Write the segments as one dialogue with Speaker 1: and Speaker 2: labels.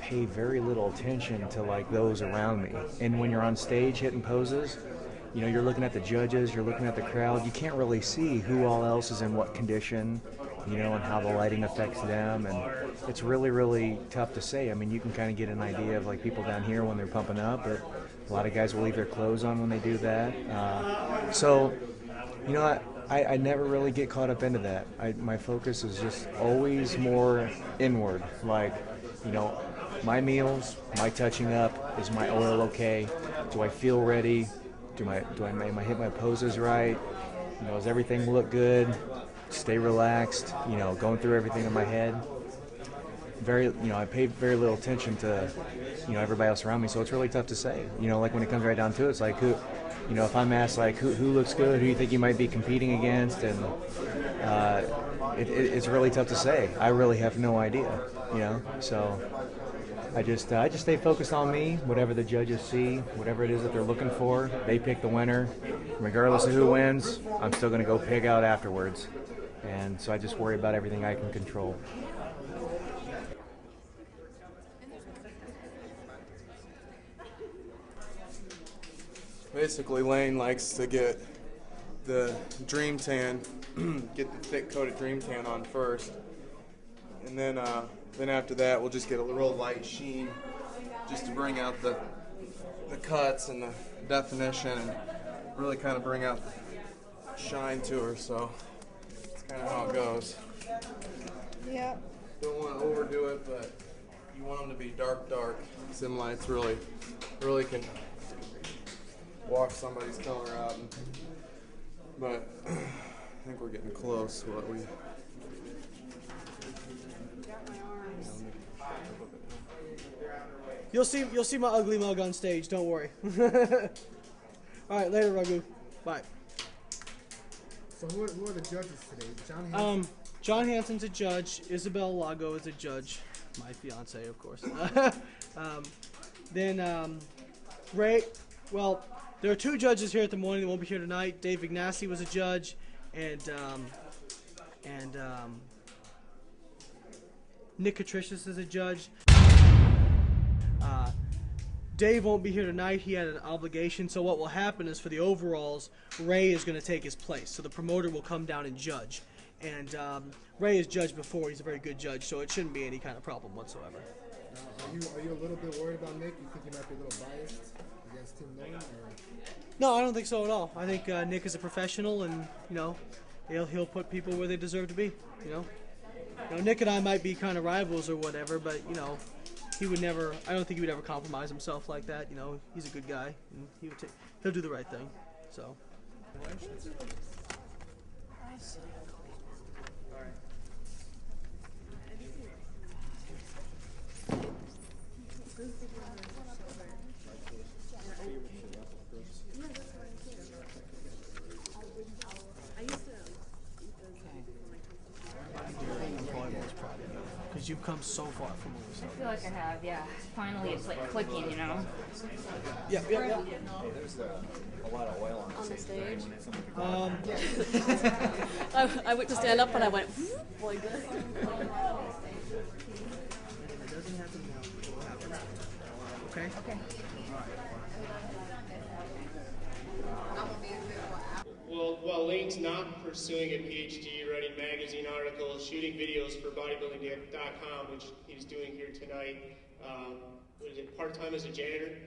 Speaker 1: pay very little attention to like those around me. And when you're on stage hitting poses, you know, you're looking at the judges, you're looking at the crowd. You can't really see who all else is in what condition, you know, and how the lighting affects them. And it's really, really tough to say. I mean, you can kind of get an idea of like people down here when they're pumping up, but a lot of guys will leave their clothes on when they do that. So, you know, I never really get caught up into that. My focus is just always more inward. Like, you know, my meals, my touching up, is my oil okay? Do I feel ready? Am I hit my poses right? You know, does everything look good? Stay relaxed. You know, going through everything in my head. I pay very little attention to, you know, everybody else around me. So it's really tough to say. You know, like when it comes right down to it, it's like who, you know, if I'm asked like who looks good, who do you think you might be competing against, and it's really tough to say. I really have no idea. You know, so. I just stay focused on me, whatever the judges see, whatever it is that they're looking for. They pick the winner. Regardless of who wins, I'm still going to go pig out afterwards. And so I just worry about everything I can control.
Speaker 2: Basically, Layne likes to get the dream tan, get the thick coated dream tan on first. And then after that, we'll just get a real light sheen just to bring out the cuts and the definition and really kind of bring out the shine to her. So that's kind of how it goes.
Speaker 3: Yeah.
Speaker 2: Don't want to overdo it, but you want them to be dark. Sim lights really can wash somebody's color out. But I think we're getting close to what we...
Speaker 4: You'll see my ugly mug on stage. Don't worry. All right, later, Ragu. Bye.
Speaker 5: So who are the judges today? John Hanson?
Speaker 4: John Hanson's a judge. Isabel Lago is a judge. My fiance, of course. Then Ray. Well, there are two judges here at the morning that won't be here tonight. Dave Ignacy was a judge, and Nick Katriphis is a judge. Dave won't be here tonight. He had an obligation. So what will happen is for the overalls, Ray is going to take his place. So the promoter will come down and judge. And Ray has judged before. He's a very good judge, so it shouldn't be any kind of problem whatsoever.
Speaker 5: Are you a little bit worried about Nick? You think he might be a little biased against Team Layne?
Speaker 4: No, I don't think so at all. I think Nick is a professional, and you know, he'll put people where they deserve to be. You know, Nick and I might be kind of rivals or whatever, but you know. He would never. I don't think he would ever compromise himself like that. You know, he's a good guy, and he'll do the right thing. So. Because you've come so far from where we started.
Speaker 6: I feel like I have, yeah. Finally, it's like clicking, you know?
Speaker 4: Yeah.
Speaker 7: There's a lot of oil on the stage.
Speaker 3: I went to stand up and I went like this.
Speaker 4: Okay.
Speaker 8: Well, while Layne's not pursuing a PhD, writing magazine articles, shooting videos for Bodybuilding.com, which he's doing here tonight, what is it, part-time as a janitor?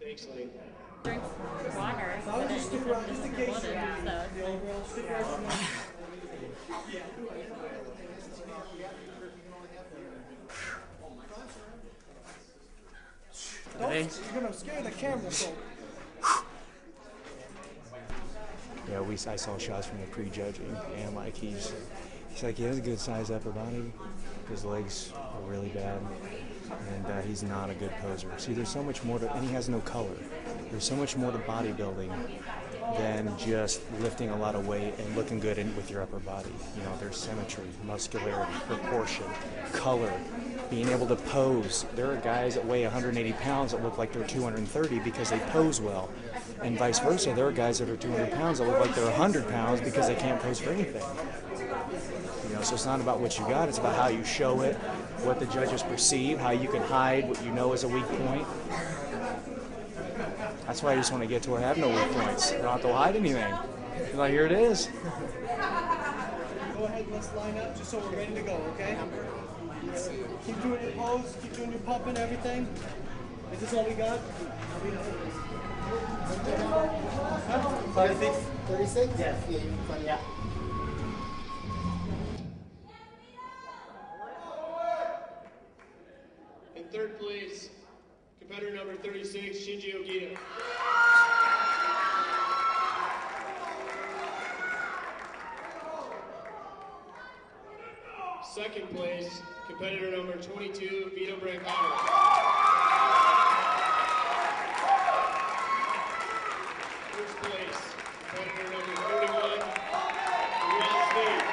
Speaker 8: Thanks, Layne.
Speaker 6: Drink water.
Speaker 4: I would just stick around just in case. You're gonna scare the camera, so.
Speaker 1: Yeah, I saw shots from the pre-judging, and like he's like he has a good size upper body. His legs are really bad, and he's not a good poser. See, there's so much more to, and he has no color. There's so much more to bodybuilding than just lifting a lot of weight and looking good with your upper body. You know, there's symmetry, muscularity, proportion, color, being able to pose. There are guys that weigh 180 pounds that look like they're 230 because they pose well. And vice versa, there are guys that are 200 pounds that look like they're 100 pounds because they can't pose for anything. You know, so it's not about what you got, it's about how you show it, what the judges perceive, how you can hide what you know is a weak point. That's why I just want to get to where I have no weak points. I don't have to hide anything. Like, here it is.
Speaker 4: Go ahead and let's line up just so we're ready to go, okay? Keep doing your pose, keep doing your pump and everything. Is this all we got?
Speaker 5: 36? 36? Yes. Yeah, you can find it.
Speaker 8: In third place, competitor number 36, Shinji Ogita. Second place, competitor number 22, Vito Brancano. First place, competitor number 31, Ross State.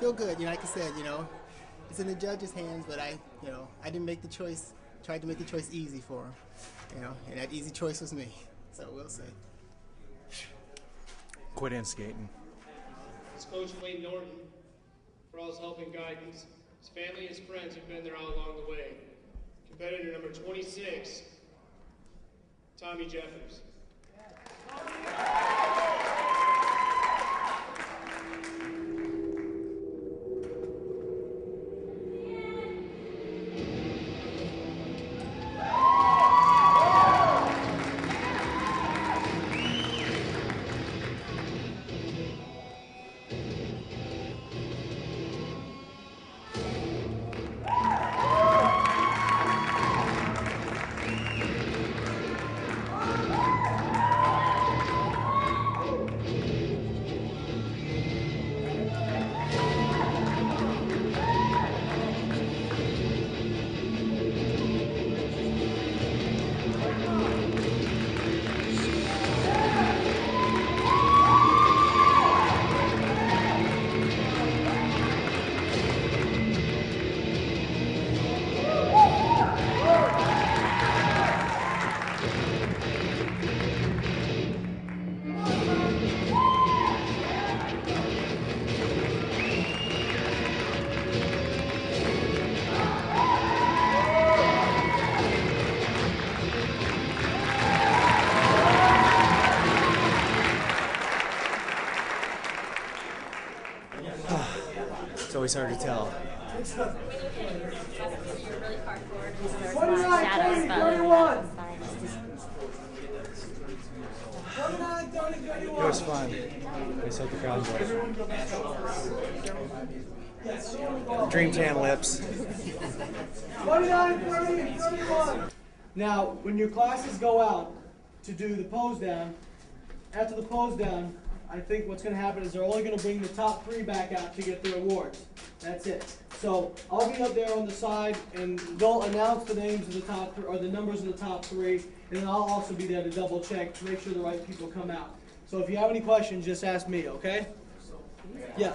Speaker 5: Feel good. You know, like I said, you know, it's in the judge's hands, but I didn't make the choice. Tried to make the choice easy for him, you know, and that easy choice was me. So we'll see.
Speaker 1: Quit instigating.
Speaker 8: It's Coach Layne Norton for all his help and guidance. His family and his friends have been there all along the way. Competitor number 26, Tommy Jeffers.
Speaker 1: It's always hard to tell. It was fun. I hope the crowd enjoyed. Dream tan lips.
Speaker 4: 29, 30, and 31. Now, when your classes go out to do the pose down, after the pose down, I think what's going to happen is they're only going to bring the top 3 back out to get their awards. That's it. So I'll be up there on the side, and they'll announce the names of the top 3, or the numbers of the top 3, and then I'll also be there to double check to make sure the right people come out. So if you have any questions, just ask me, okay? Yeah.